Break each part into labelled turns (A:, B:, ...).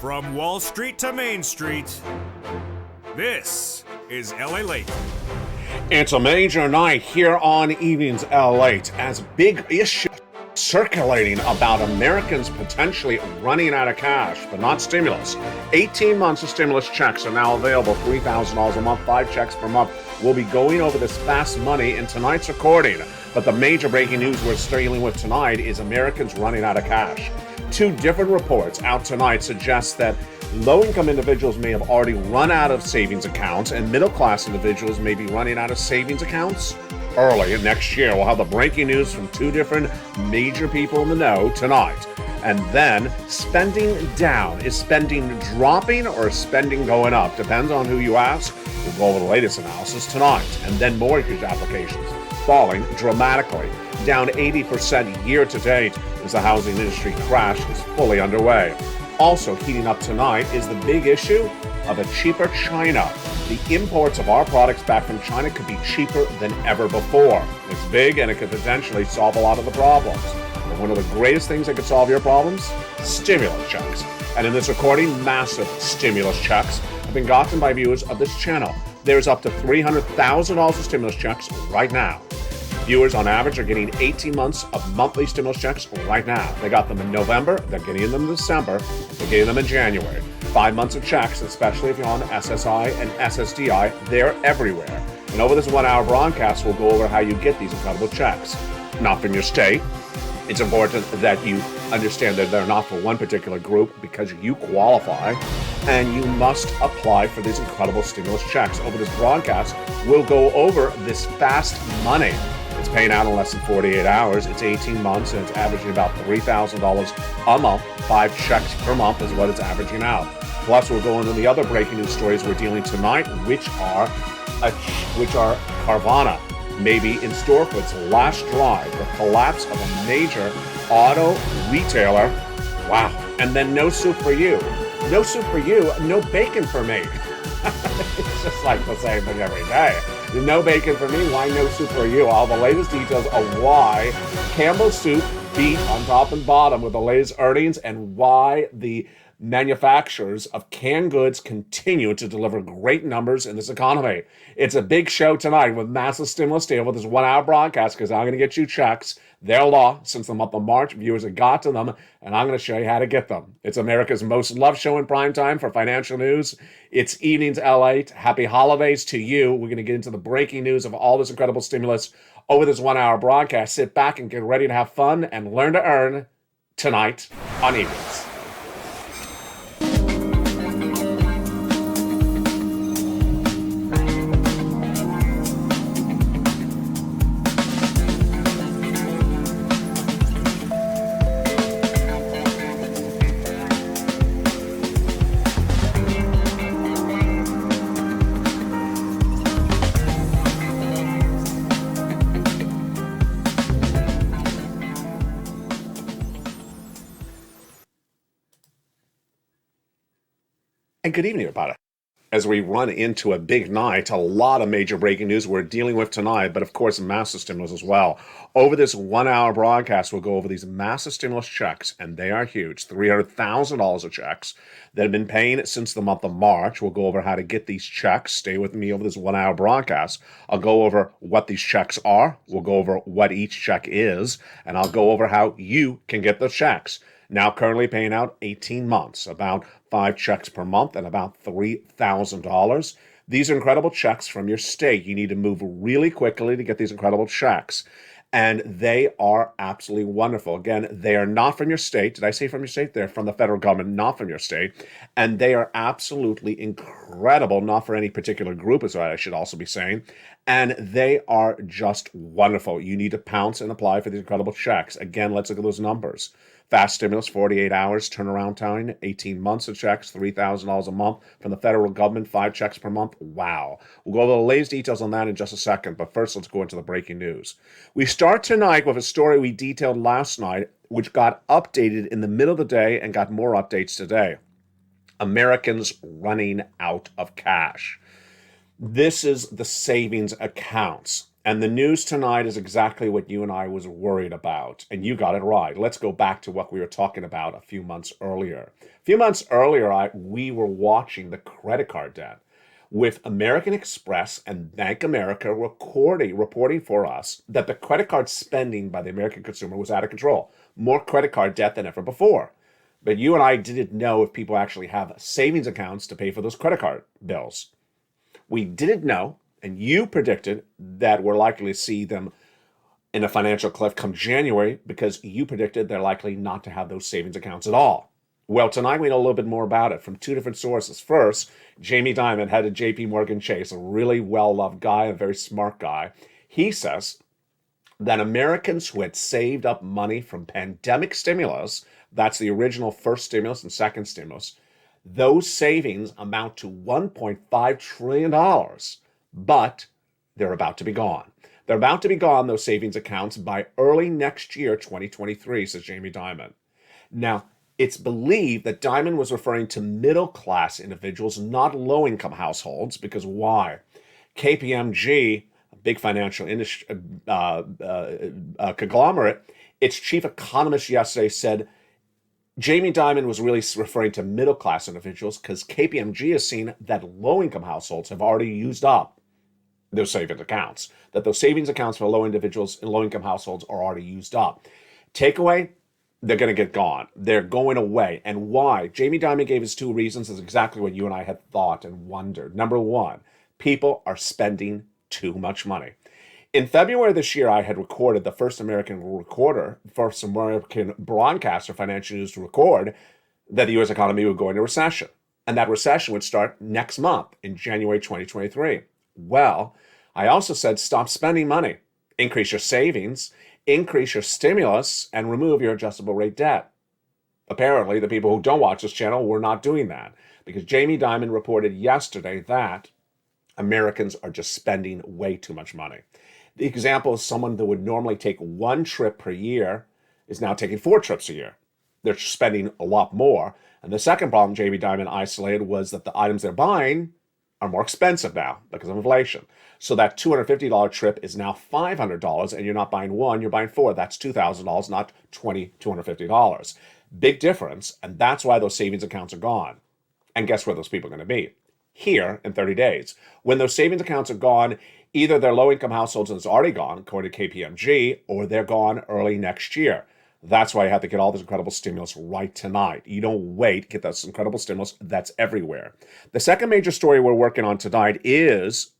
A: From Wall Street to Main Street, this is LALATE.
B: It's a major night here on Evenings LALATE as big issue circulating about Americans potentially running out of cash, but not stimulus. 18 months of stimulus checks are now available, $3,000 a month, 5 checks per month. We'll be going over this fast money in tonight's recording. But the major breaking news we're dealing with tonight is Americans running out of cash. 2 different reports out tonight suggest that low-income individuals may have already run out of savings accounts and middle-class individuals may be running out of savings accounts early next year. We'll have the breaking news from 2 different major people in the know tonight. And then spending down. Is spending dropping or is spending going up? Depends on who you ask. We'll go over the latest analysis tonight. And then mortgage applications falling dramatically, down 80% year to date as the housing industry crash is fully underway. Also heating up tonight is the big issue of a cheaper China. The imports of our products back from China could be cheaper than ever before. It's big and it could potentially solve a lot of the problems. But one of the greatest things that could solve your problems? Stimulus checks. And in this recording, massive stimulus checks have been gotten by viewers of this channel. There's up to $300,000 of stimulus checks right now. Viewers on average are getting 18 months of monthly stimulus checks right now. They got them in November, they're getting them in December, they're getting them in January. 5 months of checks, especially if you're on SSI and SSDI, they're everywhere. And over this 1-hour broadcast, we'll go over how you get these incredible checks. Not from your state. It's important that you understand that they're not for one particular group because you qualify and you must apply for these incredible stimulus checks. Over this broadcast, we'll go over this fast money. It's paying out in less than 48 hours. It's 18 months, and it's averaging about $3,000 a month. 5 checks per month is what it's averaging out. Plus, we'll go into the other breaking news stories we're dealing tonight, which are Carvana may be in store for its last drive, the collapse of a major auto retailer. Wow. And then no soup for you. No soup for you, no bacon for me. It's just like the same thing every day. No bacon for me, why no soup for you? All the latest details of why Campbell's Soup beat on top and bottom with the latest earnings and why the manufacturers of canned goods continue to deliver great numbers in this economy. It's a big show tonight with massive stimulus deal with this 1-hour broadcast because I'm going to get you checks. They're law since the month of March. Viewers have got to them, and I'm going to show you how to get them. It's America's most loved show in prime time for financial news. It's Evenings LA. Happy holidays to you. We're going to get into the breaking news of all this incredible stimulus over this 1-hour broadcast. Sit back and get ready to have fun and learn to earn tonight on Evenings. And good evening, everybody. As we run into a big night, a lot of major breaking news we're dealing with tonight, but of course, massive stimulus as well. Over this 1-hour broadcast, we'll go over these massive stimulus checks, and they are huge. $300,000 of checks that have been paying since the month of March. We'll go over how to get these checks. Stay with me over this 1-hour broadcast. I'll go over what these checks are. We'll go over what each check is, and I'll go over how you can get the checks. Now currently paying out 18 months, about 5 checks per month and about $3,000. These are incredible checks from your state. You need to move really quickly to get these incredible checks. And they are absolutely wonderful. Again, they are not from your state. Did I say from your state? They're from the federal government, not from your state. And they are absolutely incredible, not for any particular group, is what I should also be saying. And they are just wonderful. You need to pounce and apply for these incredible checks. Again, let's look at those numbers. Fast stimulus, 48 hours, turnaround time, 18 months of checks, $3,000 a month from the federal government, 5 checks per month. Wow. We'll go over the latest details on that in just a second, but first let's go into the breaking news. We start tonight with a story we detailed last night, which got updated in the middle of the day and got more updates today. Americans running out of cash. This is the savings accounts. And the news tonight is exactly what you and I was worried about. And you got it right. Let's go back to what we were talking about a few months earlier. A few months earlier, we were watching the credit card debt with American Express and Bank America reporting for us that the credit card spending by the American consumer was out of control. More credit card debt than ever before. But you and I didn't know if people actually have savings accounts to pay for those credit card bills. We didn't know, and you predicted that we're likely to see them in a financial cliff come January because you predicted they're likely not to have those savings accounts at all. Well, tonight we know a little bit more about it from two different sources. First, Jamie Dimon, head of JP Morgan Chase, a really well-loved guy, a very smart guy. He says that Americans who had saved up money from pandemic stimulus, that's the original first stimulus and second stimulus, those savings amount to $1.5 trillion, but they're about to be gone. They're about to be gone, those savings accounts, by early next year, 2023, says Jamie Dimon. Now, it's believed that Dimon was referring to middle-class individuals, not low-income households, because why? KPMG, a big financial industry conglomerate, its chief economist yesterday said Jamie Dimon was really referring to middle-class individuals because KPMG has seen that low-income households have already used up those savings accounts, that those savings accounts for low individuals and low-income households are already used up. Takeaway, they're going to get gone. They're going away. And why? Jamie Dimon gave us two reasons. Is exactly what you and I had thought and wondered. Number one, people are spending too much money. In February this year, I had recorded the first American broadcaster, Financial News, to record that the U.S. economy would go into recession. And that recession would start next month in January 2023. Well, I also said stop spending money, increase your savings, increase your stimulus, and remove your adjustable rate debt. Apparently, the people who don't watch this channel were not doing that because Jamie Dimon reported yesterday that Americans are just spending way too much money. The example is someone that would normally take one trip per year is now taking 4 trips a year. They're spending a lot more. And the second problem Jamie Dimon isolated was that the items they're buying are more expensive now because of inflation. So that $250 trip is now $500, and you're not buying one, you're buying 4. That's $2,000, not $250. Big difference, and that's why those savings accounts are gone. And guess where those people are going to be? Here in 30 days. When those savings accounts are gone, either they're low-income households and it's already gone, according to KPMG, or they're gone early next year. That's why you have to get all this incredible stimulus right tonight. You don't wait, get this incredible stimulus that's everywhere. The second major story we're working on tonight is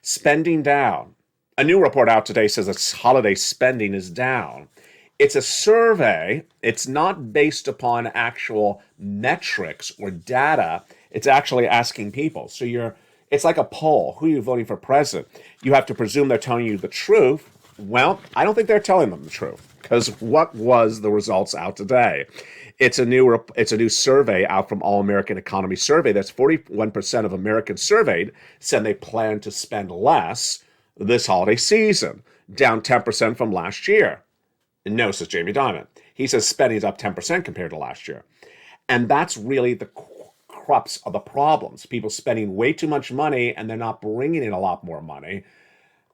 B: spending down. A new report out today says that holiday spending is down. It's a survey. It's not based upon actual metrics or data. It's actually asking people. So it's like a poll. Who are you voting for president? You have to presume they're telling you the truth. Well, I don't think they're telling them the truth because what was the results out today? It's a new survey out from All American Economy Survey. That's 41% of Americans surveyed said they plan to spend less this holiday season, down 10% from last year. No, says Jamie Dimon. He says spending is up 10% compared to last year. And that's really the crux of the problems. People spending way too much money and they're not bringing in a lot more money.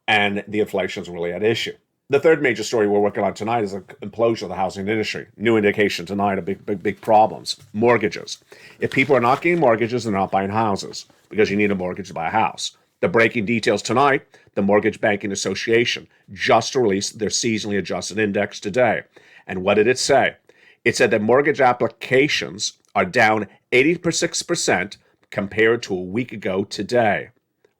B: And the inflation is really at issue. The third major story we're working on tonight is the implosion of the housing industry. New indication tonight of big problems. Mortgages. If people are not getting mortgages, they're not buying houses because you need a mortgage to buy a house. The breaking details tonight, the Mortgage Banking Association just released their seasonally adjusted index today. And what did it say? It said that mortgage applications are down 86% compared to a week ago today.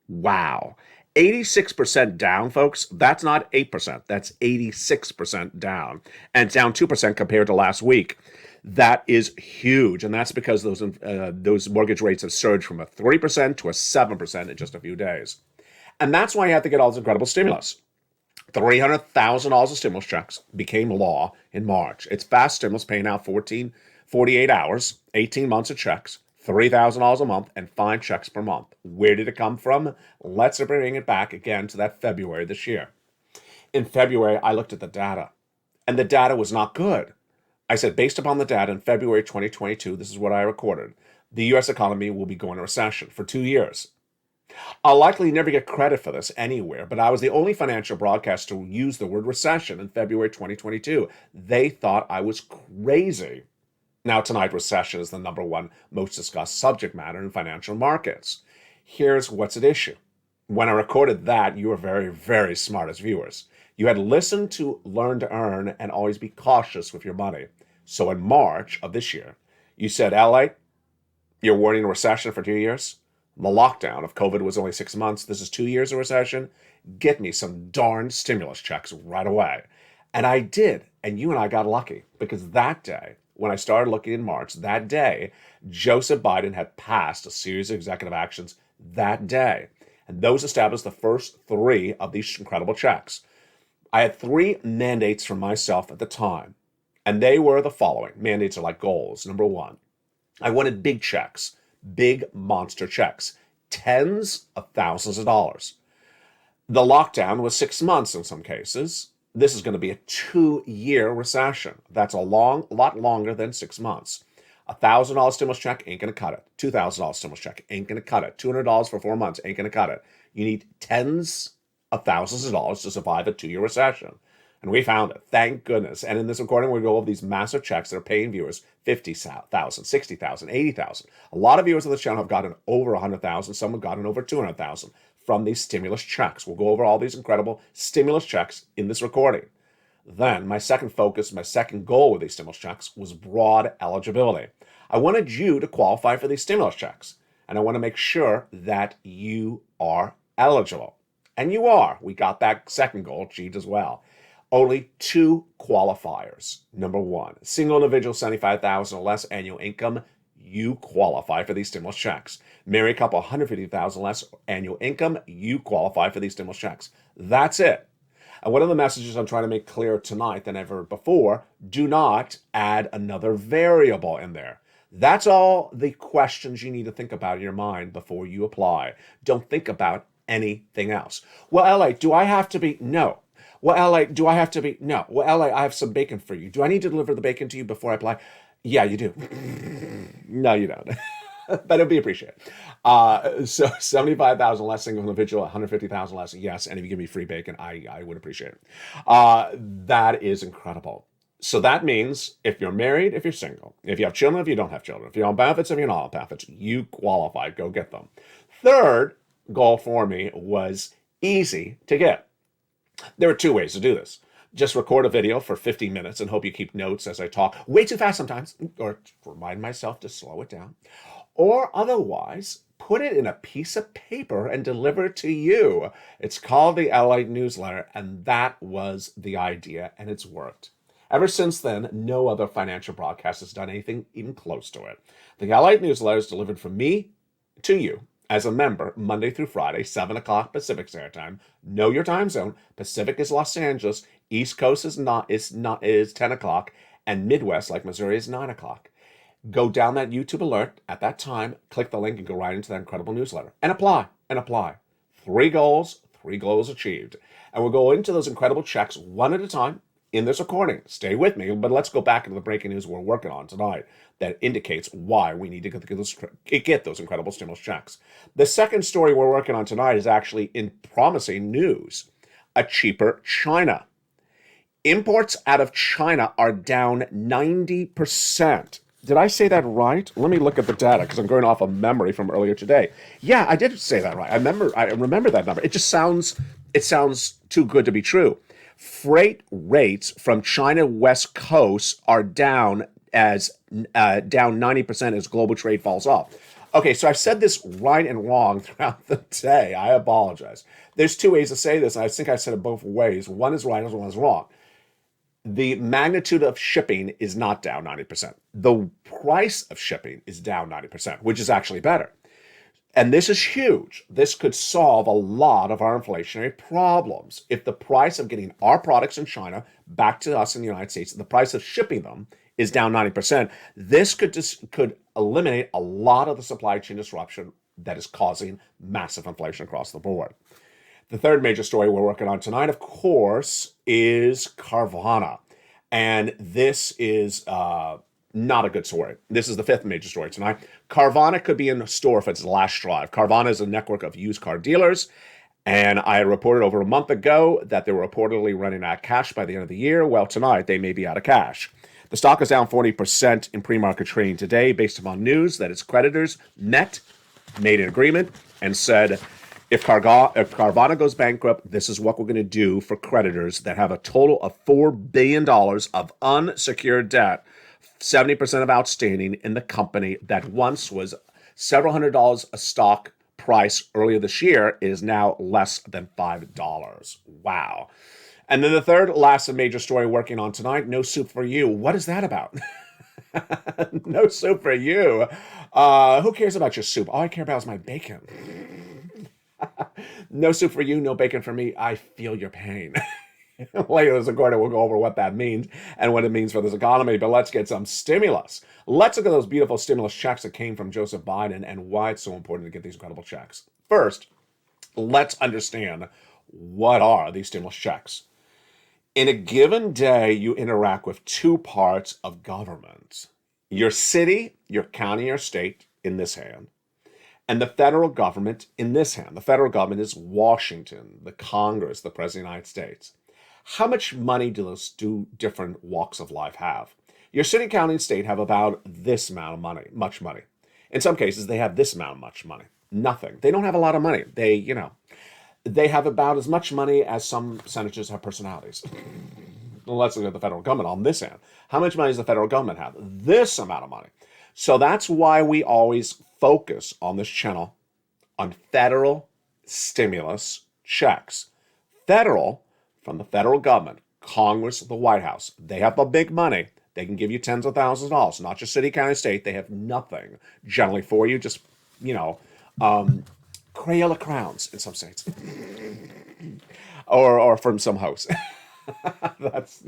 B: Wow. 86% down, folks. That's not 8%. That's 86% down. And it's down 2% compared to last week. That is huge. And that's because those mortgage rates have surged from a 3% to a 7% in just a few days. And that's why you have to get all this incredible stimulus. $300,000 of stimulus checks became law in March. It's fast stimulus paying out 48 hours, 18 months of checks, $3,000 a month, and 5 checks per month. Where did it come from? Let's bring it back again to that February this year. In February, I looked at the data, and the data was not good. I said, based upon the data in February 2022, this is what I recorded. The U.S. economy will be going into recession for 2 years. I'll likely never get credit for this anywhere, but I was the only financial broadcaster to use the word recession in February 2022. They thought I was crazy. Now, tonight, recession is the number one most discussed subject matter in financial markets. Here's what's at issue. When I recorded that, you were very, very smart as viewers. You had listened to Learn to Earn and always be cautious with your money. So in March of this year, you said, LA, you're warning a recession for 2 years? The lockdown of COVID was only 6 months. This is 2 years of recession. Get me some darn stimulus checks right away. And I did. And you and I got lucky because that day, when I started looking in March, that day, Joseph Biden had passed a series of executive actions that day. And those established the first 3 of these incredible checks. I had 3 mandates for myself at the time. And they were the following. Mandates are like goals. Number 1, I wanted big checks, big monster checks, tens of thousands of dollars. The lockdown was 6 months in some cases. This is going to be a 2-year recession. That's a lot longer than 6 months. $1,000 stimulus check ain't going to cut it. $2,000 stimulus check ain't going to cut it. $200 for 4 months ain't going to cut it. You need tens of thousands of dollars to survive a 2-year recession. And we found it. Thank goodness. And in this recording, we go over these massive checks that are paying viewers $50,000, $60,000, $80,000. A lot of viewers on this channel have gotten over $100,000. Some have gotten over $200,000 from these stimulus checks. We'll go over all these incredible stimulus checks in this recording. Then my second focus, my second goal with these stimulus checks was broad eligibility. I wanted you to qualify for these stimulus checks. And I want to make sure that you are eligible. And you are. We got that second goal achieved as well. Only 2 qualifiers. Number 1, single individual, $75,000 or less annual income. You qualify for these stimulus checks. Married couple, $150,000 less annual income. You qualify for these stimulus checks. That's it. And one of the messages I'm trying to make clearer tonight than ever before, do not add another variable in there. That's all the questions you need to think about in your mind before you apply. Don't think about anything else. Well, LA, do I have to be? No. Well, LA, do I have to be? No. Well, LA, I have some bacon for you. Do I need to deliver the bacon to you before I apply? Yeah, you do. No, you don't. But it'll be appreciated. So $75,000 less single individual, $150,000 less. Yes, and if you give me free bacon, I would appreciate it. That is incredible. So that means if you're married, if you're single, if you have children, if you don't have children, if you're on benefits, if you're not on benefits, you qualify. Go get them. Third goal for me was easy to get. There are 2 ways to do this. Just record a video for 50 minutes and hope you keep notes as I talk way too fast sometimes, or remind myself to slow it down. Or otherwise, put it in a piece of paper and deliver it to you. It's called the LALATE newsletter, and that was the idea, and it's worked. Ever since then, no other financial broadcast has done anything even close to it. The LALATE newsletter is delivered from me to you as a member Monday through Friday, 7 o'clock Pacific Standard Time. Know your time zone. Pacific is Los Angeles. East Coast is 10 o'clock. And Midwest, like Missouri, is 9 o'clock. Go down that YouTube alert at that time, click the link, and go right into that incredible newsletter. And apply. 3 goals achieved. And we'll go into those incredible checks one at a time in this recording. Stay with me, but let's go back into the breaking news we're working on tonight that indicates why we need to get those incredible stimulus checks. The second story we're working on tonight is actually in promising news. A cheaper China. Imports out of China are down 90%. Did I say that right? Let me look at the data because I'm going off of memory from earlier today. Yeah, I did say that right. I remember that number. It sounds too good to be true. Freight rates from China West Coast are down 90% as global trade falls off. Okay, so I've said this right and wrong throughout the day. I apologize. There's 2 ways to say this, and I think I said it both ways. One is right and one is wrong. The magnitude of shipping is not down 90%. The price of shipping is down 90%, which is actually better. And this is huge. This could solve a lot of our inflationary problems. If the price of getting our products in China back to us in the United States, the price of shipping them is down 90%, this could eliminate a lot of the supply chain disruption that is causing massive inflation across the board. The third major story we're working on tonight, of course, is Carvana. And this is Not a good story. This is the fifth major story tonight. Carvana could be in store for its last drive. Carvana is a network of used car dealers, and I reported over a month ago that they were reportedly running out of cash by the end of the year. Well, tonight they may be out of cash. The stock is down 40% in pre-market trading today based upon news that its creditors made an agreement, and said, if Carvana goes bankrupt, this is what we're going to do for creditors that have a total of $4 billion of unsecured debt, 70% of outstanding in the company that once was several $100s a stock price earlier this year is now less than $5. Wow. And then the third last and major story working on tonight, No Soup for You. What is that about? No soup for you. Who cares about your soup? All I care about is my bacon. No soup for you, no bacon for me. I feel your pain. Later this quarter, we'll go over what that means and what it means for this economy. But let's get some stimulus. Let's look at those beautiful stimulus checks that came from Joseph Biden and why it's so important to get these incredible checks. First, let's understand what are these stimulus checks. In a given day, you interact with two parts of government. Your city, your county, or state in this hand, and the federal government in this hand. The federal government is Washington, the Congress, the President of the United States. How much money do those two different walks of life have? Your city, county, and state have about this amount of money, much money. In some cases, they have this amount of much money. Nothing. They don't have a lot of money. They have about as much money as some senators have personalities. Let's look at the federal government on this end. How much money does the federal government have? This amount of money. So that's why we always focus on this channel on federal stimulus checks. Federal, from the federal government, Congress, the White House, they have the big money. They can give you tens of thousands of dollars, not just city, county, state. They have nothing generally for you, just, Crayola crowns in some states. or from some house. That's,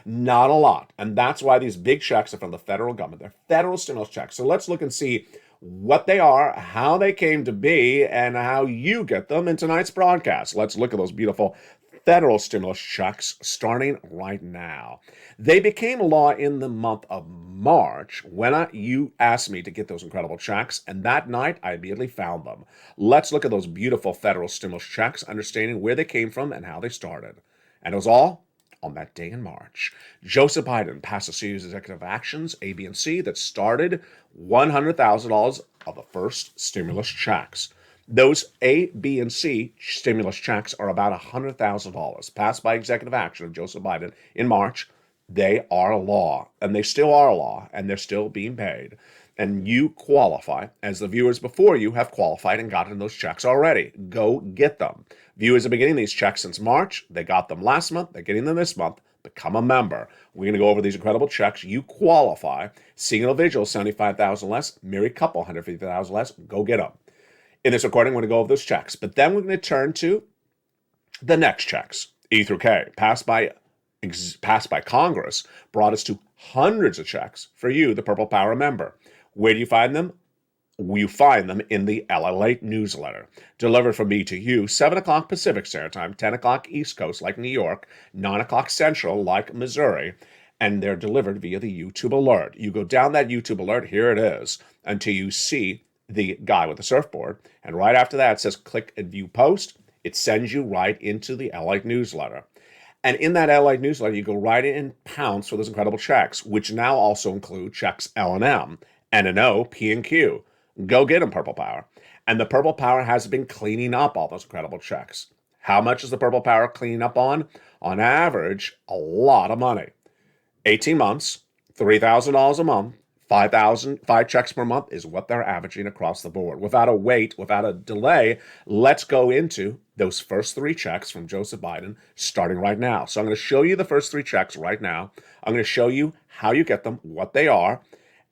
B: not a lot. And that's why these big checks are from the federal government. They're federal stimulus checks. So let's look and see what they are, how they came to be, and how you get them in tonight's broadcast. Let's look at those beautiful federal stimulus checks starting right now. They became law in the month of March when you asked me to get those incredible checks, and that night I immediately found them. Let's look at those beautiful federal stimulus checks, understanding where they came from and how they started. And it was all on that day in March. Joseph Biden passed a series of executive actions, A, B, and C, that started $100,000 of the first stimulus checks. Those A, B, and C stimulus checks are about $100,000 passed by executive action of Joseph Biden in March. They are law, and they still are law, and they're still being paid. And you qualify, as the viewers before you have qualified and gotten those checks already. Go get them. Viewers have been getting these checks since March. They got them last month. They're getting them this month. Become a member. We're going to go over these incredible checks. You qualify. Single individual, $75,000 less. Married couple, $150,000 less. Go get them. In this recording, we're going to go over those checks. But then we're going to turn to the next checks. E through K, passed by Congress, brought us to hundreds of checks for you, the Purple Power member. Where do you find them? You find them in the LALATE newsletter, delivered from me to you, 7 o'clock Pacific Standard Time, 10 o'clock East Coast, like New York, 9 o'clock Central, like Missouri, and they're delivered via the YouTube alert. You go down that YouTube alert, here it is, until you see the guy with the surfboard, and right after that, it says click and view post. It sends you right into the LALATE newsletter. And in that LALATE newsletter, you go right in and pounce for those incredible checks, which now also include checks L&M, N&O, P and Q. Go get them, Purple Power. And the Purple Power has been cleaning up all those incredible checks. How much is the Purple Power cleaning up on? On average, a lot of money. 18 months, $3,000 a month, 5 checks per month is what they're averaging across the board. Without a wait, without a delay, let's go into those first 3 checks from Joseph Biden starting right now. So I'm going to show you the first 3 checks right now. I'm going to show you how you get them, what they are,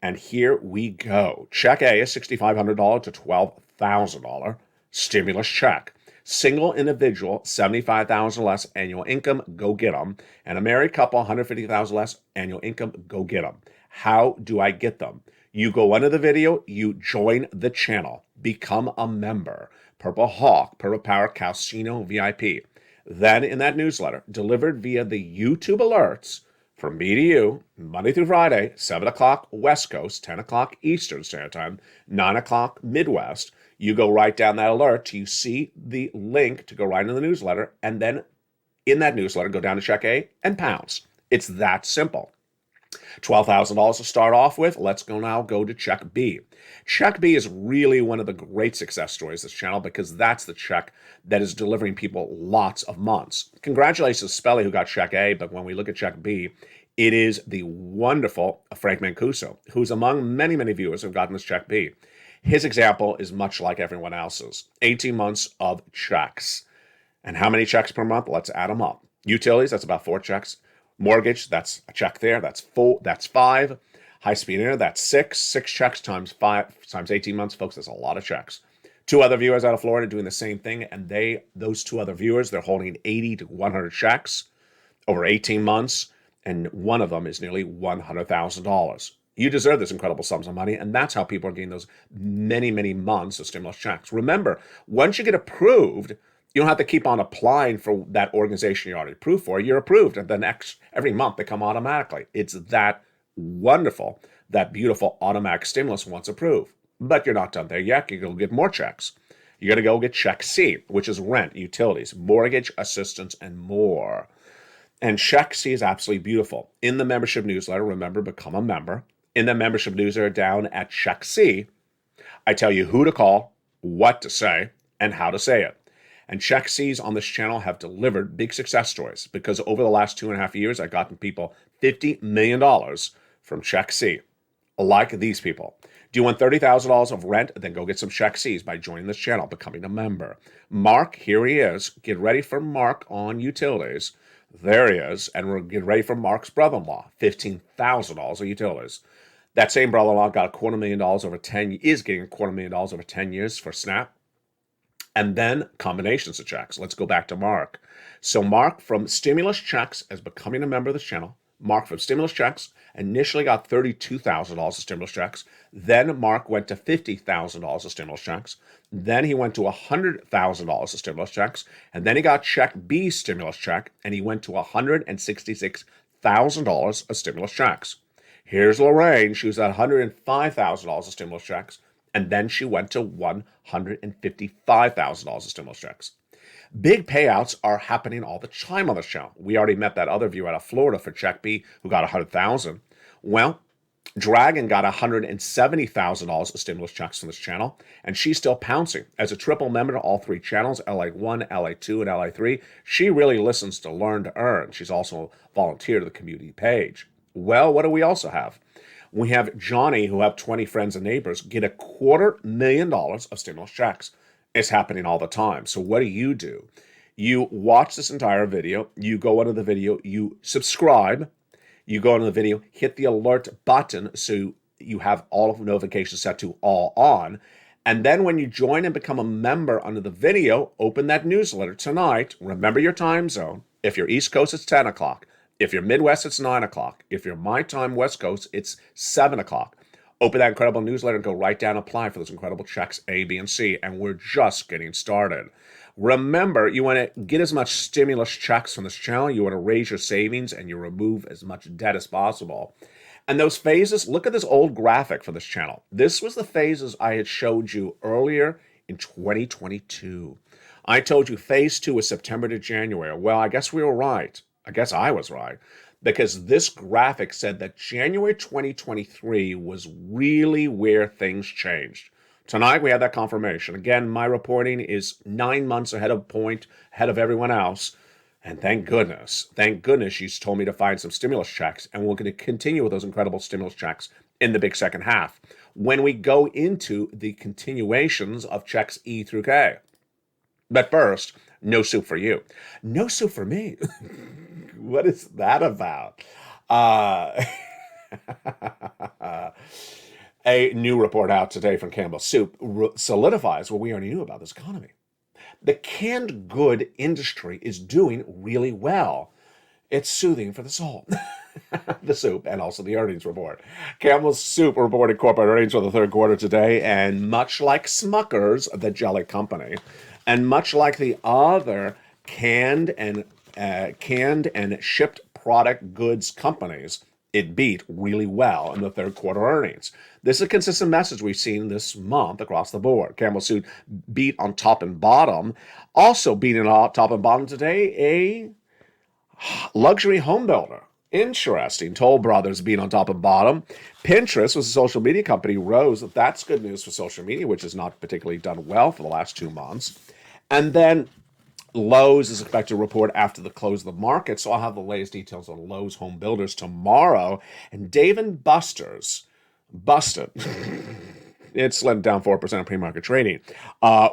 B: and here we go. Check A is $6,500 to $12,000 stimulus check. Single individual, $75,000 less annual income, go get them. And a married couple, $150,000 less annual income, go get them. How do I get them? You go under the video, you join the channel, become a member. Purple Hawk, Purple Power Casino VIP. Then in that newsletter, delivered via the YouTube alerts, from me to you, Monday through Friday, 7 o'clock West Coast, 10 o'clock Eastern Standard Time, 9 o'clock Midwest. You go right down that alert. You see the link to go right into the newsletter, and then in that newsletter, go down to check A and pounce. It's that simple. $12,000 to start off with. Let's go to check B. Check B is really one of the great success stories of this channel because that's the check that is delivering people lots of months. Congratulations to Spelly who got check A, but when we look at check B, it is the wonderful Frank Mancuso, who's among many, many viewers who have gotten this check B. His example is much like everyone else's. 18 months of checks. And how many checks per month? Let's add them up. Utilities, that's about 4 checks. Mortgage, that's a check there. That's 4. That's 5. High-speed internet, that's 6. 6 checks times 5 times 18 months, folks. That's a lot of checks. 2 other viewers out of Florida doing the same thing, and those 2 other viewers, they're holding 80 to 100 checks over 18 months, and one of them is nearly $100,000. You deserve this incredible sums of money, and that's how people are getting those many, many months of stimulus checks. Remember, once you get approved, you don't have to keep on applying for that organization you're already approved for. You're approved, and then every month they come automatically. It's that wonderful, that beautiful automatic stimulus once approved. But you're not done there yet. You go get more checks. You're going to go get check C, which is rent, utilities, mortgage assistance, and more. And check C is absolutely beautiful. In the membership newsletter, remember, become a member. In the membership newsletter down at check C, I tell you who to call, what to say, and how to say it. And check C's on this channel have delivered big success stories because over the last 2.5 years, I've gotten people $50 million from check C, like these people. Do you want $30,000 of rent? Then go get some check C's by joining this channel, becoming a member. Mark, here he is. Get ready for Mark on utilities. There he is. And we're getting ready for Mark's brother-in-law, $15,000 of utilities. That same brother-in-law got $250,000 over 10, is getting $250,000 over 10 years for SNAP. And then combinations of checks. Let's go back to Mark. So Mark from stimulus checks as becoming a member of this channel. Mark from stimulus checks initially got $32,000 of stimulus checks. Then Mark went to $50,000 of stimulus checks. Then he went to $100,000 of stimulus checks. And then he got check B stimulus check. And he went to $166,000 of stimulus checks. Here's Lorraine. She was at $105,000 of stimulus checks. And then she went to $155,000 of stimulus checks. Big payouts are happening all the time on the channel. We already met that other viewer out of Florida for check B who got $100,000. Well, Dragon got $170,000 of stimulus checks from this channel, and she's still pouncing. As a triple member to all 3 channels, LA1, LA2, and LA3, she really listens to learn to earn. She's also a volunteer to the community page. Well, what do we also have? We have Johnny, who have 20 friends and neighbors, get $250,000 of stimulus checks. It's happening all the time. So what do? You watch this entire video. You go into the video. You subscribe. You go into the video, hit the alert button so you have all of the notifications set to all on. And then when you join and become a member under the video, open that newsletter tonight. Remember your time zone. If you're East Coast, it's 10 o'clock. If you're Midwest, it's 9 o'clock. If you're my time, West Coast, it's 7 o'clock. Open that incredible newsletter and go right down and apply for those incredible checks A, B, and C. And we're just getting started. Remember, you want to get as much stimulus checks from this channel. You want to raise your savings and you remove as much debt as possible. And those phases, look at this old graphic for this channel. This was the phases I had showed you earlier in 2022. I told you phase 2 was September to January. Well, I guess we were right. I guess I was right. Because this graphic said that January 2023 was really where things changed. Tonight, we had that confirmation. Again, my reporting is 9 months ahead of everyone else. And thank goodness she's told me to find some stimulus checks. And we're going to continue with those incredible stimulus checks in the big second half when we go into the continuations of checks E through K. But first, no soup for you. No soup for me. What is that about? A new report out today from Campbell Soup solidifies what we already knew about this economy. The canned good industry is doing really well. It's soothing for the soul. The soup and also the earnings report. Campbell's Soup reported corporate earnings for the third quarter today, and much like Smucker's, the jelly company, and much like the other canned and shipped product goods companies, it beat really well in the third quarter earnings. This is a consistent message we've seen this month across the board. Campbell Soup beat on top and bottom. Also beating on top and bottom today, a luxury home builder. Interesting. Toll Brothers being on top and bottom. Pinterest was a social media company, rose. That's good news for social media, which has not particularly done well for the last 2 months. And then Lowe's is expected to report after the close of the market, so I'll have the latest details on Lowe's home builders tomorrow. And Dave & Buster's busted. It slid down 4% in pre-market trading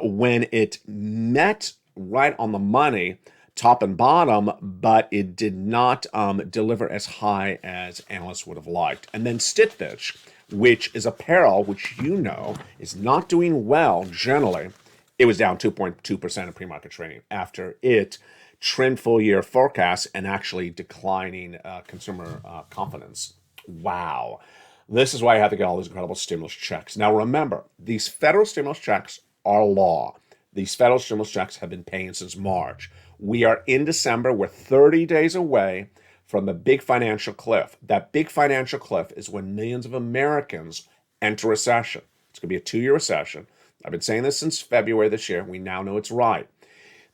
B: when it met right on the money, top and bottom, but it did not deliver as high as analysts would have liked. And then Stitch, which is apparel, which you know is not doing well generally. It was down 2.2% in pre-market trading after it trimmed full-year forecasts and actually declining consumer confidence. Wow. This is why I have to get all these incredible stimulus checks. Now remember, these federal stimulus checks are law. These federal stimulus checks have been paying since March. We are in December. We're 30 days away from the big financial cliff. That big financial cliff is when millions of Americans enter recession. It's going to be a 2-year recession. I've been saying this since February this year. We now know it's right.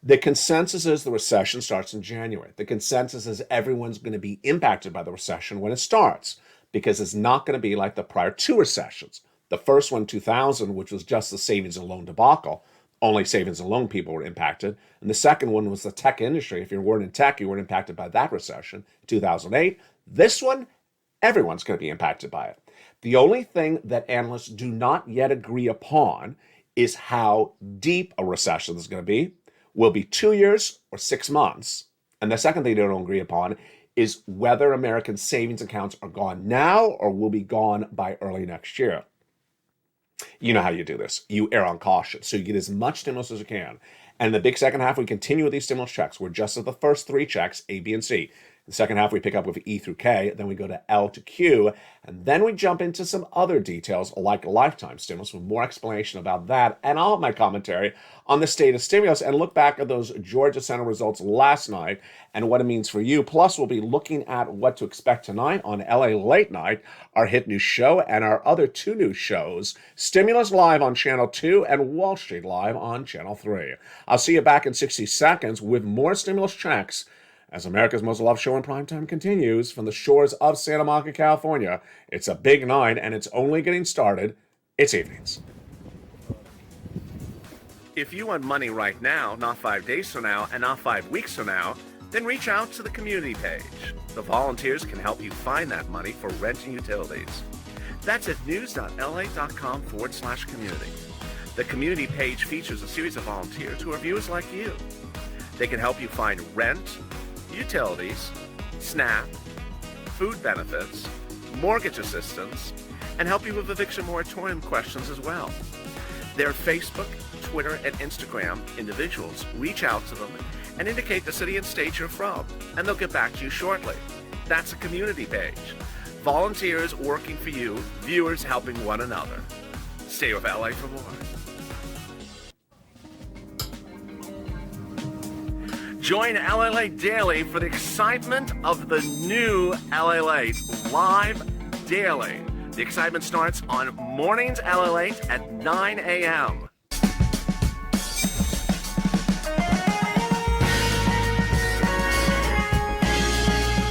B: The consensus is the recession starts in January. The consensus is everyone's going to be impacted by the recession when it starts, because it's not going to be like the prior 2 recessions. The first one, 2000, which was just the savings and loan debacle. Only savings and loan people were impacted. And the second one was the tech industry. If you weren't in tech, you weren't impacted by that recession, 2008. This one, everyone's going to be impacted by it. The only thing that analysts do not yet agree upon is how deep a recession is going to be. Will be 2 years or 6 months. And the second thing they don't agree upon is whether American savings accounts are gone now or will be gone by early next year. You know how you do this. You err on caution. So you get as much stimulus as you can. And the big second half, we continue with these stimulus checks. We're just at the first 3 checks, A, B, and C. The second half, we pick up with E through K. Then we go to L to Q. And then we jump into some other details like lifetime stimulus with more explanation about that and all of my commentary on the state of stimulus and look back at those Georgia Senate results last night and what it means for you. Plus, we'll be looking at what to expect tonight on LA Late Night, our hit new show, and our other 2 new shows, Stimulus Live on Channel 2 and Wall Street Live on Channel 3. I'll see you back in 60 seconds with more stimulus checks as America's most loved show in primetime continues from the shores of Santa Monica, California. It's a big night, and it's only getting started. It's evenings. If you want money right now, not 5 days from now, and not 5 weeks from now, then reach out to the community page. The volunteers can help you find that money for rent and utilities. That's at news.la.com/community. The community page features a series of volunteers who are viewers like you. They can help you find rent, utilities, SNAP, food benefits, mortgage assistance, and help you with eviction moratorium questions as well. Their Facebook, Twitter, and Instagram individuals reach out to them and indicate the city and state you're from, and they'll get back to you shortly. That's a community page. Volunteers working for you, viewers helping one another. Stay with LA for more. Join LALATE Daily for the excitement of the new LALATE live daily. The excitement starts on mornings LALATE at 9 a.m.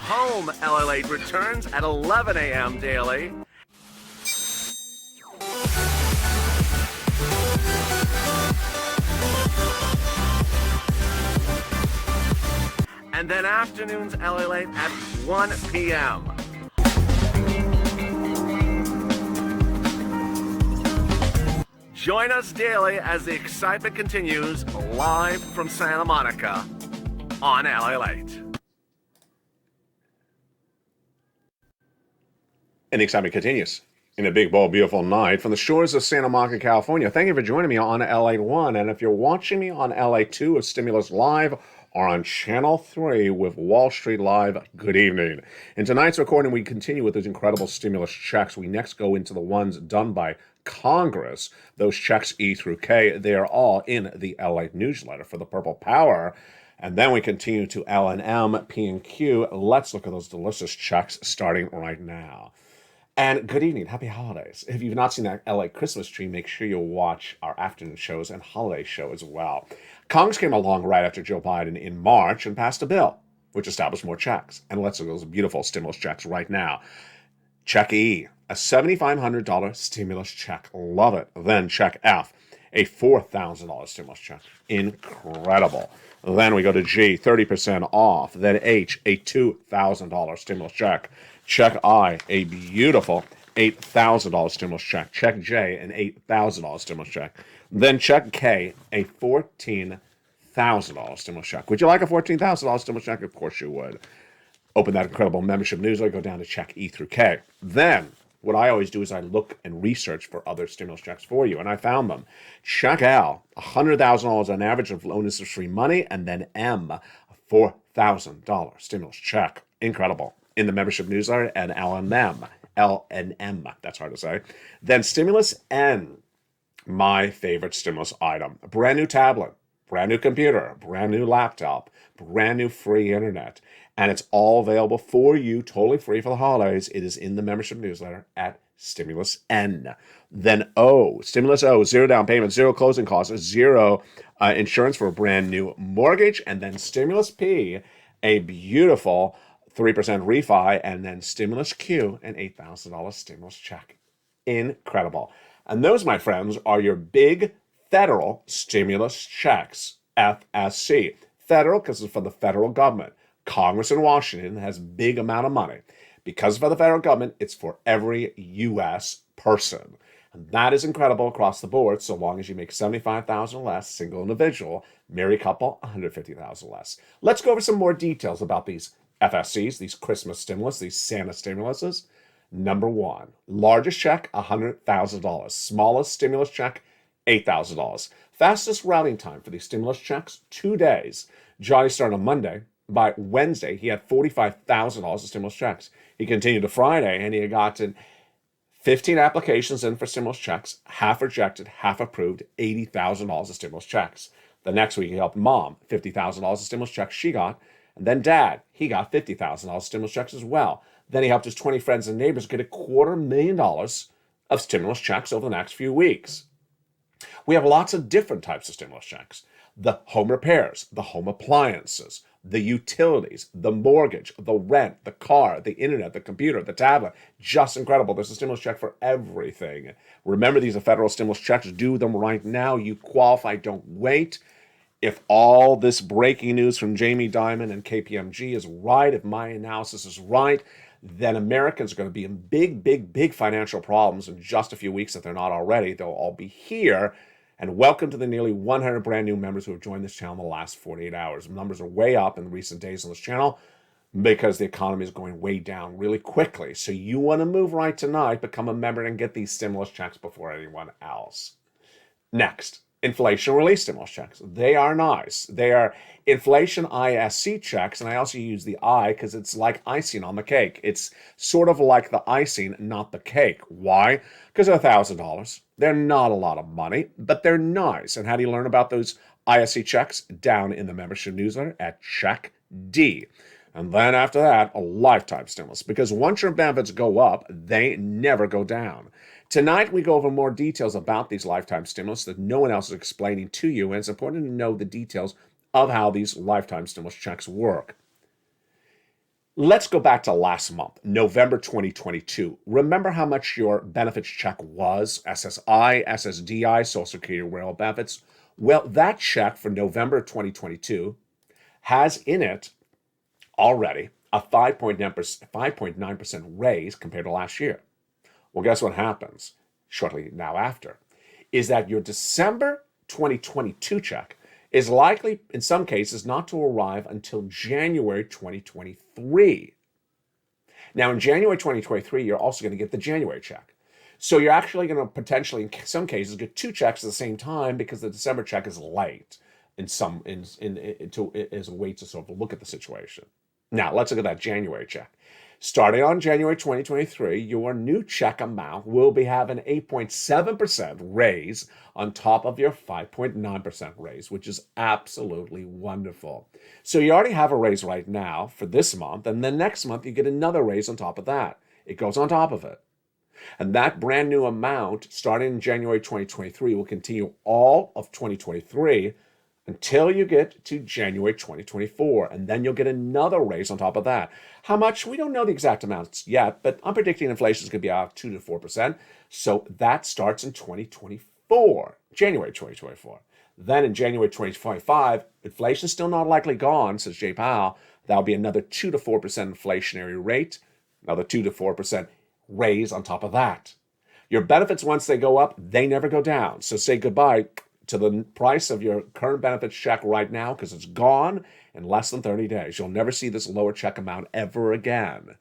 B: Home LALATE returns at 11 a.m. daily. And then afternoons LALATE at 1 p.m. Join us daily as the excitement continues live from Santa Monica on LALATE. And the excitement continues in a big, bold, beautiful night from the shores of Santa Monica, California. Thank you for joining me on LA1. And if you're watching me on LA2 of Stimulus Live or on Channel 3 with Wall Street Live, good evening. In tonight's recording, we continue with those incredible stimulus checks. We next go into the ones done by Congress. Those checks E through K, they are all in the LA newsletter for the Purple Power. And then we continue to L and M, P and Q. Let's look at those delicious checks starting right now. And good evening, happy holidays. If you've not seen that LA Christmas tree, make sure you watch our afternoon shows and holiday show as well. Congress came along right after Joe Biden in March and passed a bill which established more checks. And let's look at those beautiful stimulus checks right now. Check E, a $7,500 stimulus check. Love it. Then check F, a $4,000 stimulus check. Incredible. Then we go to G, 30% off. Then H, a $2,000 stimulus check. Check I, a beautiful $8,000 stimulus check. Check J, an $8,000 stimulus check. Then check K, a $14,000 stimulus check. Would you like a $14,000 stimulus check? Of course you would. Open that incredible membership newsletter, go down to check E through K. Then, what I always do is I look and research for other stimulus checks for you, and I found them. Check L, $100,000 on average of loan interest-free money, and then M, a $4,000 stimulus check. Incredible. In the membership newsletter, and L&M, that's hard to say. Then stimulus N, my favorite stimulus item. A brand new tablet, brand new computer, brand new laptop, brand new free internet. And it's all available for you, totally free for the holidays. It is in the membership newsletter at Stimulus N. Then O, Stimulus O, zero down payment, zero closing costs, zero insurance for a brand new mortgage. And then Stimulus P, a beautiful 3% refi. And then Stimulus Q, an $8,000 stimulus check. Incredible. And those, my friends, are your big federal stimulus checks, FSC. Federal, because it's for the federal government. Congress in Washington has a big amount of money. Because for the federal government, it's for every U.S. person. And that is incredible across the board, so long as you make $75,000 or less, single individual, married couple, $150,000 less. Let's go over some more details about these FSCs, these Christmas stimulus, these Santa stimuluses. Number one, largest check, $100,000. Smallest stimulus check, $8,000. Fastest routing time for these stimulus checks, 2 days. Johnny started on Monday. By Wednesday, he had $45,000 of stimulus checks. He continued to Friday, and he had gotten 15 applications in for stimulus checks, half rejected, half approved, $80,000 of stimulus checks. The next week, he helped mom, $50,000 of stimulus checks she got. And then dad, he got $50,000 of stimulus checks as well. Then he helped his 20 friends and neighbors get $250,000 of stimulus checks over the next few weeks. We have lots of different types of stimulus checks. The home repairs, the home appliances, the utilities, the mortgage, the rent, the car, the internet, the computer, the tablet. Just incredible. There's a stimulus check for everything. Remember, these are federal stimulus checks. Do them right now. You qualify. Don't wait. If all this breaking news from Jamie Dimon and KPMG is right, if my analysis is right, then Americans are going to be in big financial problems in just a few weeks if they're not already. They'll all be here. And welcome to the nearly 100 brand new members who have joined this channel in the last 48 hours. The numbers are way up in recent days on this channel because the economy is going way down really quickly. So you want to move right tonight, become a member and get these stimulus checks before anyone else. Next, inflation relief stimulus checks. They are nice. They are inflation ISC checks, and I also use the I because it's like icing on the cake. It's sort of like the icing, not the cake. Why? Because they're $1,000. They're not a lot of money, but they're nice. And how do you learn about those ISC checks? Down in the membership newsletter at Check D. And then after that, a lifetime stimulus. Because once your benefits go up, they never go down. Tonight, we go over more details about these lifetime stimulus that no one else is explaining to you. And it's important to know the details of how these lifetime stimulus checks work. Let's go back to last month, November 2022. Remember how much your benefits check was? SSI, SSDI, Social Security Rural Benefits. Well, that check for November 2022 has in it already a 5.9% raise compared to last year. Well, guess what happens shortly now after? Is that your December 2022 check is likely, in some cases, not to arrive until January 2023. Now, in January 2023, you're also going to get the January check. So you're actually going to potentially, in some cases, get two checks at the same time because the December check is late as a way to sort of look at the situation. Now, let's look at that January check. Starting on January 2023, your new check amount will be having 8.7% raise on top of your 5.9% raise, which is absolutely wonderful. So you already have a raise right now for this month, and then next month you get another raise on top of that. It goes on top of it. And that brand new amount starting in January 2023 will continue all of 2023 until you get to January 2024, and then you'll get another raise on top of that. How much? We don't know the exact amounts yet, but I'm predicting inflation is going to be about 2 to 4%. So that starts in 2024, January 2024. Then in January 2025, inflation's still not likely gone, says Jay Powell. That'll be another 2 to 4% inflationary rate, another 2 to 4% raise on top of that. Your benefits, once they go up, they never go down. So say goodbye to the price of your current benefits check right now because it's gone in less than 30 days. You'll never see this lower check amount ever again.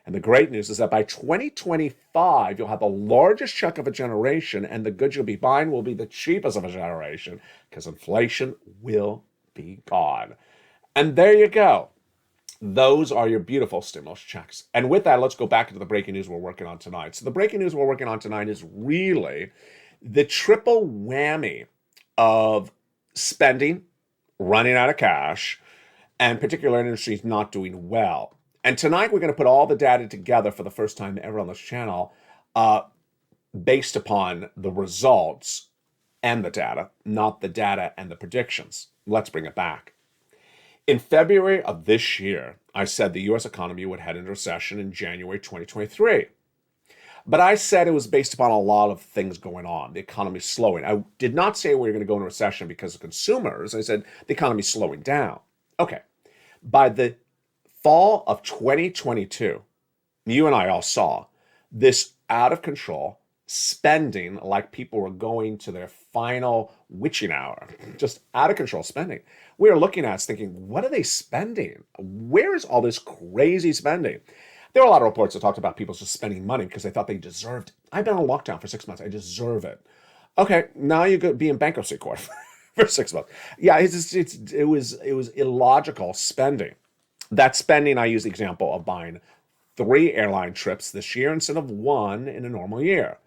B: And the great news is that by 2025, you'll have the largest check of a generation, and the goods you'll be buying will be the cheapest of a generation because inflation will be gone. And there you go. Those are your beautiful stimulus checks. And with that, let's go back to the breaking news we're working on tonight. So the breaking news we're working on tonight is really the triple whammy of spending, running out of cash, and particular industries not doing well. And tonight we're going to put all the data together for the first time ever on this channel based upon the results and the data, not the data and the predictions. Let's bring it back. In February of this year, I said the U.S. economy would head into recession in January 2023. But I said it was based upon a lot of things going on. The economy's slowing. I did not say we were going to go into recession because of consumers. I said the economy's slowing down. Okay. By the fall of 2022, you and I all saw this out of control spending like people were going to their final witching hour. Just out of control spending. We were looking at us thinking, what are they spending? Where is all this crazy spending? There were a lot of reports that talked about people just spending money because they thought they deserved it. I've been on lockdown for 6 months. I deserve it. Okay, now you could be in bankruptcy court for 6 months. Yeah, it was illogical spending. That spending, I use the example of buying 3 airline trips this year instead of 1 in a normal year.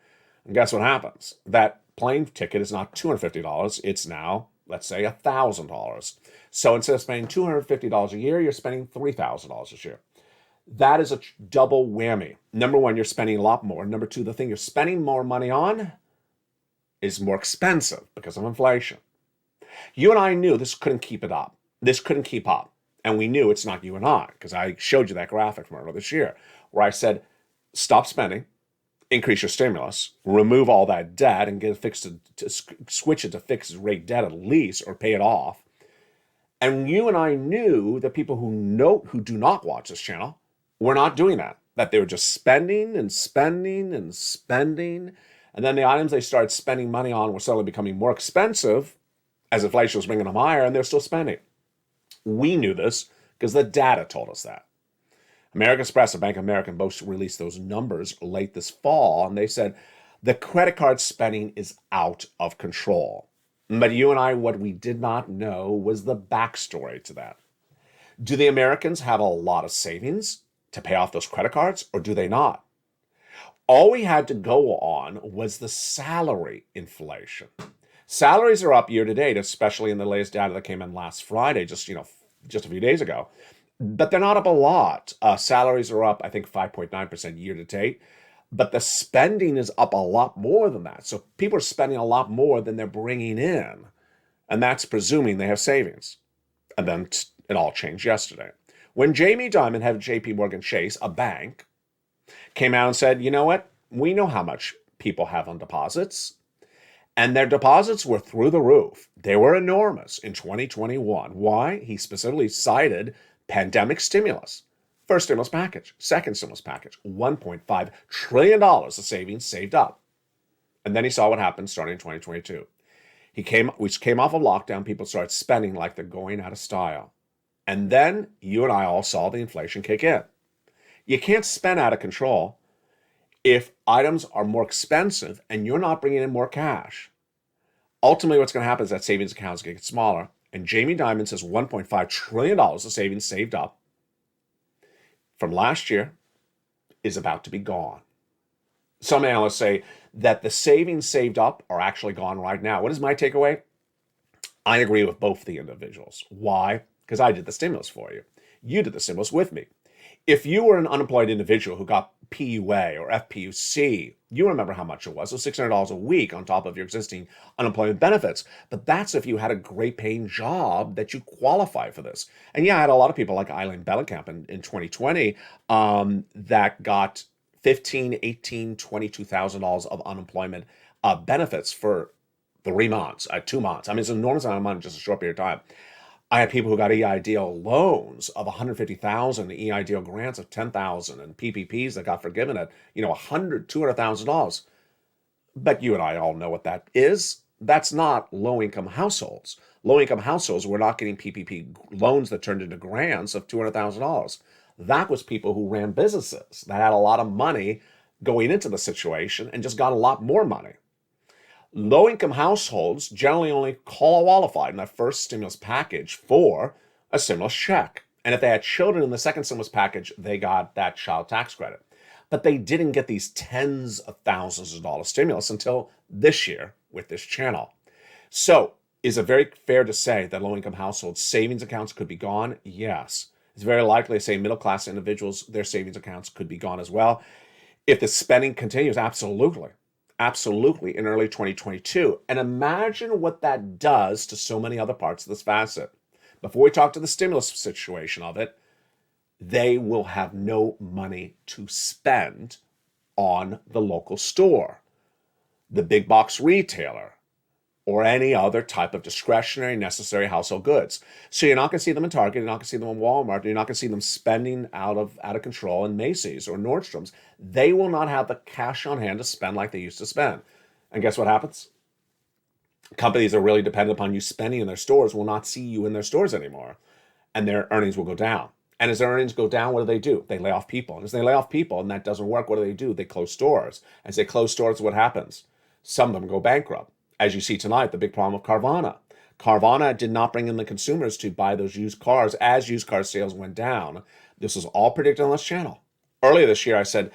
B: And guess what happens? That plane ticket is not $250. It's now, let's say, $1,000. So instead of spending $250 a year, you're spending $3,000 a year. That is a double whammy. Number one, you're spending a lot more. Number two, the thing you're spending more money on is more expensive because of inflation. You and I knew this couldn't keep it up. This couldn't keep up. And we knew it's not you and I, because I showed you that graphic from earlier this year, where I said, stop spending, increase your stimulus, remove all that debt, and get it fixed to switch it to fixed rate debt at least, or pay it off. And you and I knew that people who do not watch this channel were not doing that. That they were just spending and spending and spending. And then the items they started spending money on were suddenly becoming more expensive as inflation was bringing them higher, and they're still spending. We knew this because the data told us that. American Express and Bank of America both released those numbers late this fall, and they said the credit card spending is out of control. But you and I, what we did not know was the backstory to that. Do the Americans have a lot of savings to pay off those credit cards, or do they not? All we had to go on was the salary inflation. Salaries are up year to date, especially in the latest data that came in last Friday, just a few days ago. But they're not up a lot. Salaries are up, I think, 5.9% year to date. But the spending is up a lot more than that. So people are spending a lot more than they're bringing in. And that's presuming they have savings. And then it all changed yesterday. When Jamie Dimon, head of JP Morgan Chase, a bank, came out and said, you know what? We know how much people have on deposits. And their deposits were through the roof. They were enormous in 2021. Why? He specifically cited pandemic stimulus. First stimulus package, second stimulus package, $1.5 trillion of savings saved up. And then he saw what happened starting in 2022. We came off of lockdown, people started spending like they're going out of style. And then you and I all saw the inflation kick in. You can't spend out of control if items are more expensive and you're not bringing in more cash. Ultimately, what's going to happen is that savings accounts get smaller. And Jamie Dimon says $1.5 trillion of savings saved up from last year is about to be gone. Some analysts say that the savings saved up are actually gone right now. What is my takeaway? I agree with both the individuals. Why? Because I did the stimulus for you. You did the stimulus with me. If you were an unemployed individual who got PUA or FPUC, you remember how much it was. It was $600 a week on top of your existing unemployment benefits. But that's if you had a great paying job that you qualify for this. And yeah, I had a lot of people like Eileen Bellenkamp in 2020 that got $15,000, $18,000, $22,000 of unemployment benefits for 3 months, 2 months. I mean, it's an enormous amount of money in just a short period of time. I had people who got EIDL loans of $150,000, EIDL grants of $10,000, and PPPs that got forgiven at $100,000, $200,000. But you and I all know what that is. That's not low-income households. Low-income households were not getting PPP loans that turned into grants of $200,000. That was people who ran businesses that had a lot of money going into the situation and just got a lot more money. Low-income households generally only qualified in that first stimulus package for a stimulus check. And if they had children in the second stimulus package, they got that child tax credit. But they didn't get these tens of thousands of dollars stimulus until this year with this channel. So is it very fair to say that low-income households' savings accounts could be gone? Yes. It's very likely to say middle-class individuals, their savings accounts could be gone as well. If the spending continues, absolutely. Absolutely, in early 2022. And imagine what that does to so many other parts of this facet. Before we talk to the stimulus situation of it, they will have no money to spend on the local store, the big box retailer, or any other type of discretionary necessary household goods. So you're not going to see them in Target, you're not going to see them in Walmart, you're not going to see them spending out of control in Macy's or Nordstrom's. They will not have the cash on hand to spend like they used to spend. And guess what happens? Companies that are really dependent upon you spending in their stores will not see you in their stores anymore, and their earnings will go down. And as their earnings go down, what do? They lay off people. And as they lay off people and that doesn't work, what do? They close stores. As they close stores, what happens? Some of them go bankrupt. As you see tonight, the big problem of Carvana. Carvana did not bring in the consumers to buy those used cars as used car sales went down. This was all predicted on this channel. Earlier this year, I said,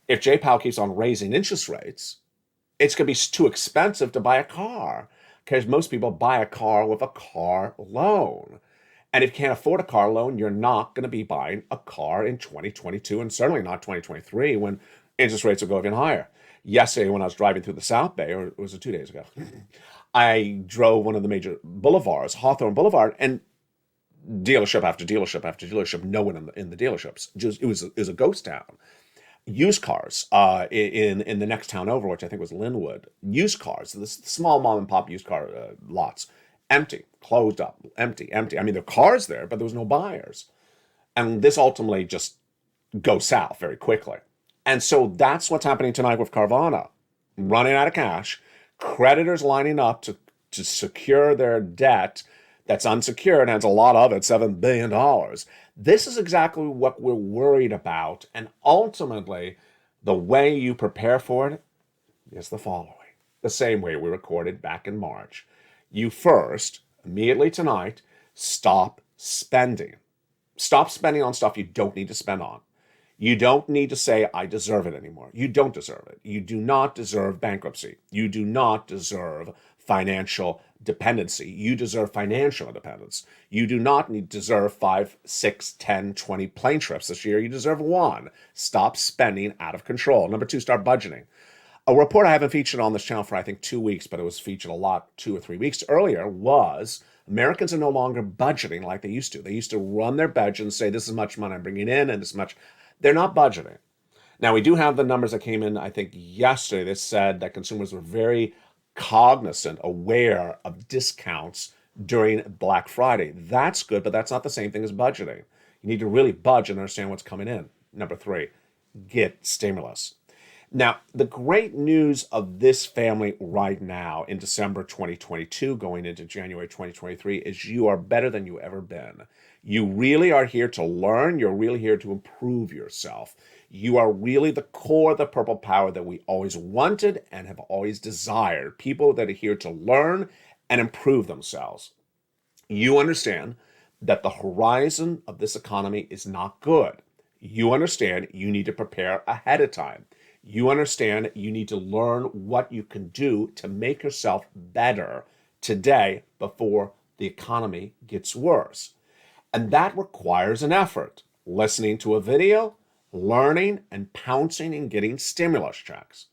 B: if Jay Powell keeps on raising interest rates, it's going to be too expensive to buy a car because most people buy a car with a car loan. And if you can't afford a car loan, you're not going to be buying a car in 2022 and certainly not 2023 when interest rates will go even higher. Yesterday, when I was driving through the South Bay, or was it 2 days ago, I drove one of the major boulevards, Hawthorne Boulevard, and dealership after dealership after dealership, no one in the dealerships. It was a ghost town. Used cars in the next town over, which I think was Linwood. Used cars, the small mom and pop used car lots, empty, closed up, empty. I mean, there are cars there, but there was no buyers. And this ultimately just goes south very quickly. And so that's what's happening tonight with Carvana. Running out of cash, creditors lining up to secure their debt that's unsecured, and has a lot of it, $7 billion. This is exactly what we're worried about. And ultimately, the way you prepare for it is the following. The same way we recorded back in March. You first, immediately tonight, stop spending. Stop spending on stuff you don't need to spend on. You don't need to say, I deserve it anymore. You don't deserve it. You do not deserve bankruptcy. You do not deserve financial dependency. You deserve financial independence. You do not deserve 5, 6, 10, 20 plane trips this year. You deserve 1. Stop spending out of control. Number 2, start budgeting. A report I haven't featured on this channel for, I think, 2 weeks, but it was featured a lot 2 or 3 weeks earlier, was Americans are no longer budgeting like they used to. They used to run their budget and say, this is much money I'm bringing in and this much. They're not budgeting. Now, we do have the numbers that came in, I think, yesterday that said that consumers were very cognizant, aware of discounts during Black Friday. That's good, but that's not the same thing as budgeting. You need to really budget and understand what's coming in. Number 3, get stimulus. Now, the great news of this family right now in December 2022, going into January 2023, is you are better than you ever been. You really are here to learn. You're really here to improve yourself. You are really the core of the purple power that we always wanted and have always desired. People that are here to learn and improve themselves. You understand that the horizon of this economy is not good. You understand you need to prepare ahead of time. You understand you need to learn what you can do to make yourself better today before the economy gets worse. And that requires an effort. Listening to a video, learning, and pouncing and getting stimulus checks.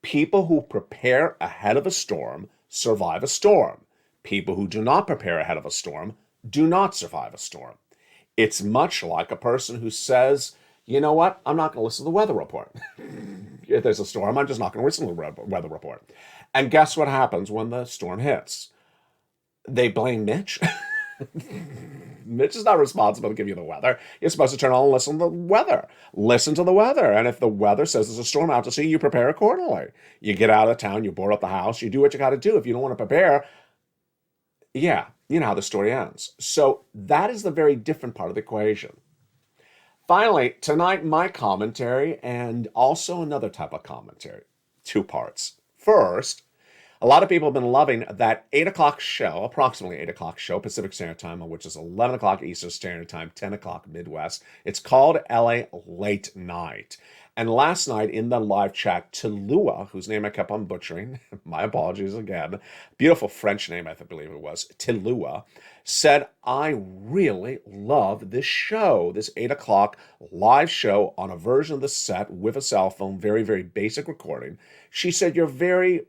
B: People who prepare ahead of a storm survive a storm. People who do not prepare ahead of a storm do not survive a storm. It's much like a person who says, you know what, I'm not going to listen to the weather report. If there's a storm, I'm just not going to listen to the weather report. And guess what happens when the storm hits? They blame Mitch. Mitch is not responsible to give you the weather. You're supposed to turn on and listen to the weather. Listen to the weather. And if the weather says there's a storm out to sea, you prepare accordingly. You get out of town, you board up the house, you do what you got to do. If you don't want to prepare, yeah, you know how the story ends. So that is the very different part of the equation. Finally, tonight, my commentary and also another type of commentary. Two parts. First, a lot of people have been loving that 8 o'clock show, approximately 8 o'clock show, Pacific Standard Time, which is 11 o'clock Eastern Standard Time, 10 o'clock Midwest. It's called LA Late Night. And last night in the live chat, Talua, whose name I kept on butchering, my apologies again, beautiful French name, I believe it was, Talua, said, I really love this show, this 8 o'clock live show on a version of the set with a cell phone, very, very basic recording. She said, you're very,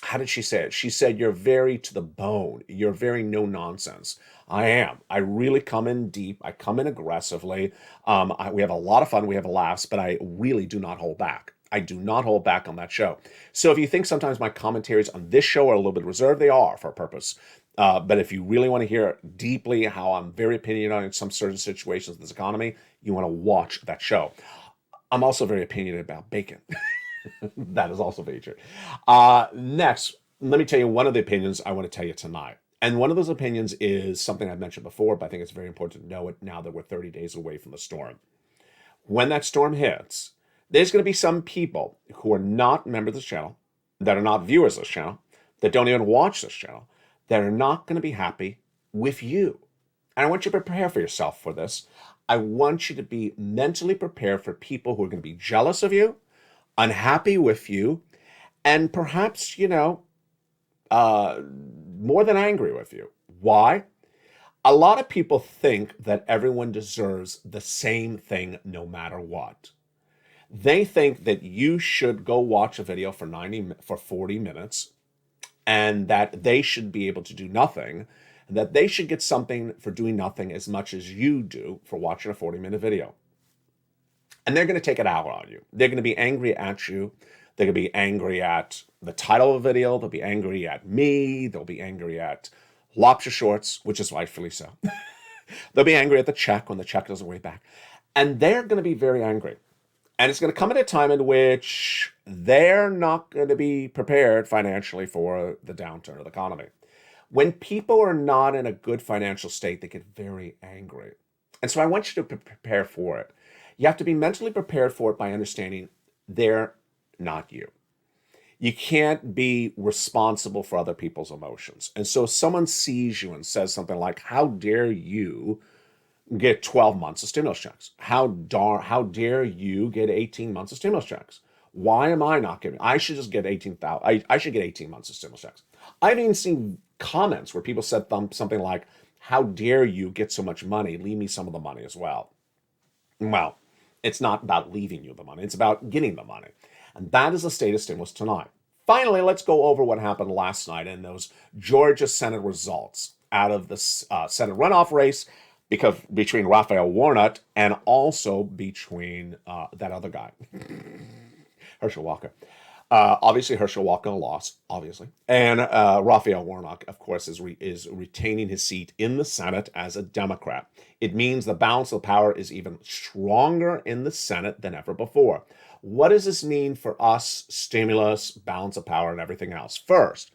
B: how did she say it? She said, you're very to the bone. You're very no nonsense. I am. I really come in deep. I come in aggressively. We have a lot of fun. We have laughs, but I really do not hold back. I do not hold back on that show. So if you think sometimes my commentaries on this show are a little bit reserved, they are for a purpose. But if you really want to hear deeply how I'm very opinionated in some certain situations of this economy, you want to watch that show. I'm also very opinionated about bacon. That is also featured. Next, let me tell you one of the opinions I want to tell you tonight. And one of those opinions is something I've mentioned before, but I think it's very important to know it now that we're 30 days away from the storm. When that storm hits, there's going to be some people who are not members of this channel, that are not viewers of this channel, that don't even watch this channel, that are not going to be happy with you. And I want you to prepare for yourself for this. I want you to be mentally prepared for people who are going to be jealous of you, unhappy with you, and perhaps, more than angry with you. Why? A lot of people think that everyone deserves the same thing no matter what. They think that you should go watch a video for 40 minutes and that they should be able to do nothing, and that they should get something for doing nothing as much as you do for watching a 40-minute video. And they're going to take it out on you. They're going to be angry at you. They're going to be angry at the title of the video. They'll be angry at me. They'll be angry at lobster shorts, which is rightfully so. They'll be angry at the check when the check doesn't way back. And they're going to be very angry. And it's going to come at a time in which they're not going to be prepared financially for the downturn of the economy. When people are not in a good financial state, they get very angry. And so I want you to prepare for it. You have to be mentally prepared for it by understanding they're not you. You can't be responsible for other people's emotions. And so if someone sees you and says something like, how dare you get 12 months of stimulus checks? How dare you get 18 months of stimulus checks? Why am I not giving? I should just get 18,000. I should get 18 months of stimulus checks. I've even seen comments where people said something like, how dare you get so much money? Leave me some of the money as well. Well, it's not about leaving you the money. It's about getting the money. And that is the state of stimulus tonight. Finally, let's go over what happened last night in those Georgia Senate results out of the Senate runoff race between Raphael Warnock and also between that other guy, Herschel Walker. Obviously, Herschel Walker lost, obviously. And Raphael Warnock, of course, is retaining his seat in the Senate as a Democrat. It means the balance of power is even stronger in the Senate than ever before. What does this mean for us, stimulus, balance of power, and everything else? First,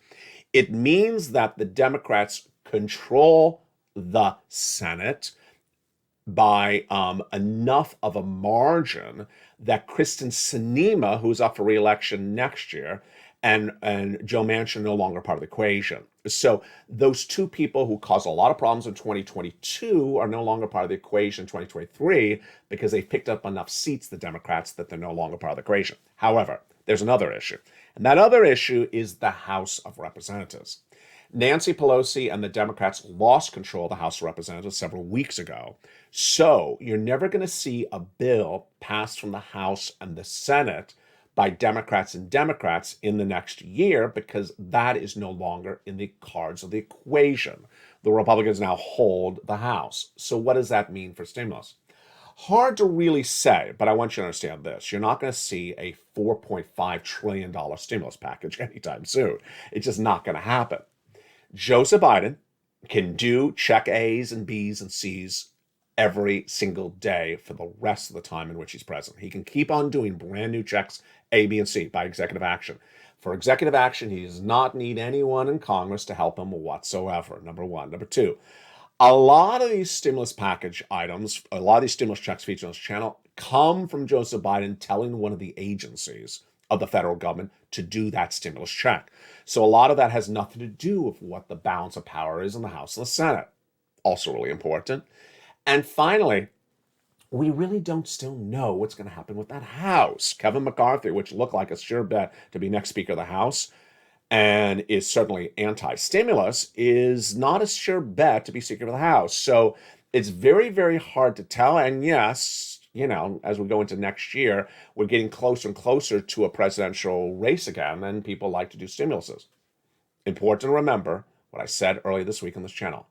B: it means that the Democrats control the Senate by enough of a margin that Kristen Sinema, who's up for re-election next year, and Joe Manchin are no longer part of the equation. So those two people who caused a lot of problems in 2022 are no longer part of the equation in 2023 because they've picked up enough seats, the Democrats, that they're no longer part of the equation. However, there's another issue. And that other issue is the House of Representatives. Nancy Pelosi and the Democrats lost control of the House of Representatives several weeks ago. So you're never going to see a bill passed from the House and the Senate by Democrats and Democrats in the next year because that is no longer in the cards of the equation. The Republicans now hold the House. So what does that mean for stimulus? Hard to really say, but I want you to understand this. You're not going to see a $4.5 trillion stimulus package anytime soon. It's just not going to happen. Joseph Biden can do check A's and B's and C's every single day for the rest of the time in which he's president. He can keep on doing brand new checks A, B, and C by executive action. For executive action, he does not need anyone in Congress to help him whatsoever, number one. Number two, a lot of these stimulus package items, a lot of these stimulus checks featured on this channel come from Joseph Biden telling one of the agencies of the federal government to do that stimulus check. So a lot of that has nothing to do with what the balance of power is in the House and the Senate. Also really important. And finally, we really don't still know what's going to happen with that House. Kevin McCarthy, which looked like a sure bet to be next Speaker of the House and is certainly anti-stimulus, is not a sure bet to be Speaker of the House. So it's very, very hard to tell. And yes, you know, as we go into next year, we're getting closer and closer to a presidential race again, and people like to do stimuluses. Important to remember what I said earlier this week on this channel.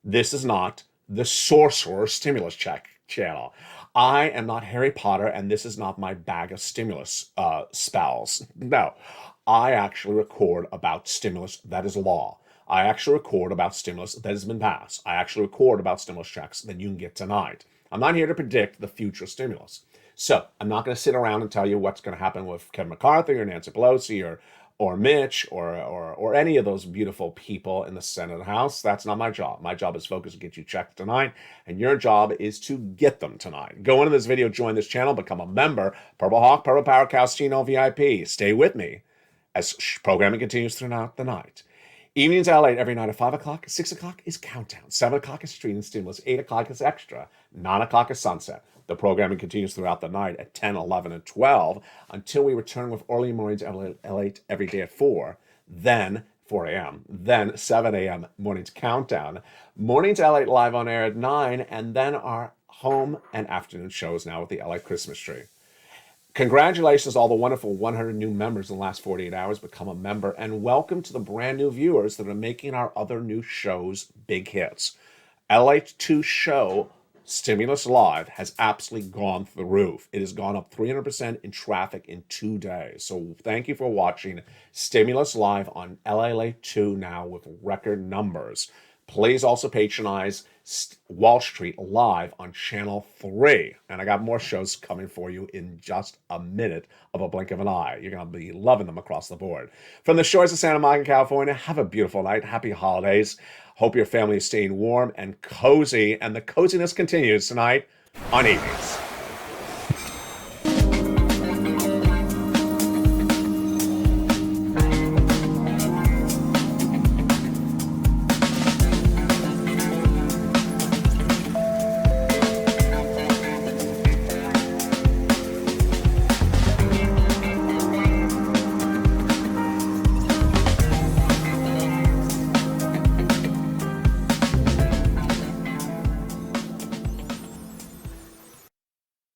B: This is not the sorcerer stimulus check channel. I am not Harry Potter, and this is not my bag of stimulus spells. No, I actually record about stimulus that is law. I actually record about stimulus that has been passed. I actually record about stimulus checks that you can get tonight. I'm not here to predict the future stimulus. So I'm not going to sit around and tell you what's going to happen with Kevin McCarthy or Nancy Pelosi or Mitch or any of those beautiful people in the Senate and House. That's not my job. My job is focused to get you checked tonight, and your job is to get them tonight. Go into this video, join this channel, become a member. Purple Hawk, Purple Power, Calcino VIP. Stay with me as programming continues throughout the night. Evenings LALATE every night at 5 o'clock. 6 o'clock is Countdown. 7 o'clock is Street and Stimulus. 8 o'clock is Extra. 9 o'clock is Sunset. The programming continues throughout the night at 10, 11, and 12 until we return with early mornings LALATE every day at 4. Then 4 a.m. Then 7 a.m. Mornings Countdown. Mornings LALATE live on air at 9. And then our home and afternoon shows now with the LA Christmas tree. Congratulations to all the wonderful 100 new members in the last 48 hours. Become a member, and welcome to the brand new viewers that are making our other new shows big hits. LA2 show, Stimulus Live, has absolutely gone through the roof. It has gone up 300% in traffic in 2 days. So thank you for watching Stimulus Live on LALATE2 now with record numbers. Please also patronize Wall Street Live on Channel 3. And I got more shows coming for you in just a minute of a blink of an eye. You're going to be loving them across the board. From the shores of Santa Monica, California, have a beautiful night. Happy holidays. Hope your family is staying warm and cozy. And the coziness continues tonight on Evenings.